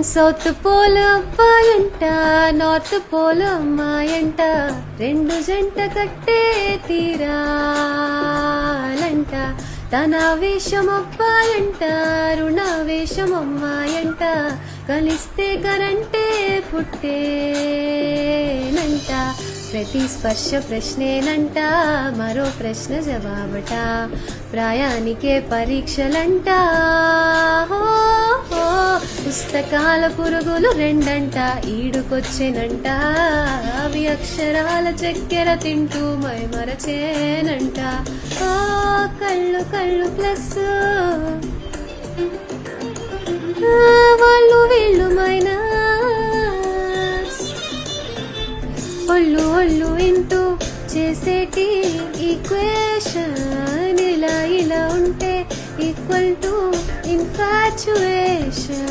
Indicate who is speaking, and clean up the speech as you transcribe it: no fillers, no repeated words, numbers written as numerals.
Speaker 1: south pole అబ్బాయంట north pole అమ్మాయంట రెండు జంట కట్టే తీరాలంట తన వేషం అబ్బాయంట రుణావేశం అమ్మాయంట కలిస్తే కరంటే పుట్టేనంట ప్రతి స్పర్శ ప్రశ్నేనంట మరో ప్రశ్న జవాబట ప్రాయానికే పరీక్షలంట పుస్తకాల పురుగులు రెండంట ఈడుకొచ్చేనంట అవి అక్షరాల చక్కెర తింటూ మైమరచేనంట కళ్ళు కళ్ళు ప్లస్ వాళ్ళు వీళ్ళు మైనస్ ఒళ్ళు ఒళ్ళు ఇంటూ చేసేటి ఈక్వేషన్ ఇలా ఇలా ఉంటే ఈక్వల్ టు ఇన్ఫాచ్యుయేషన్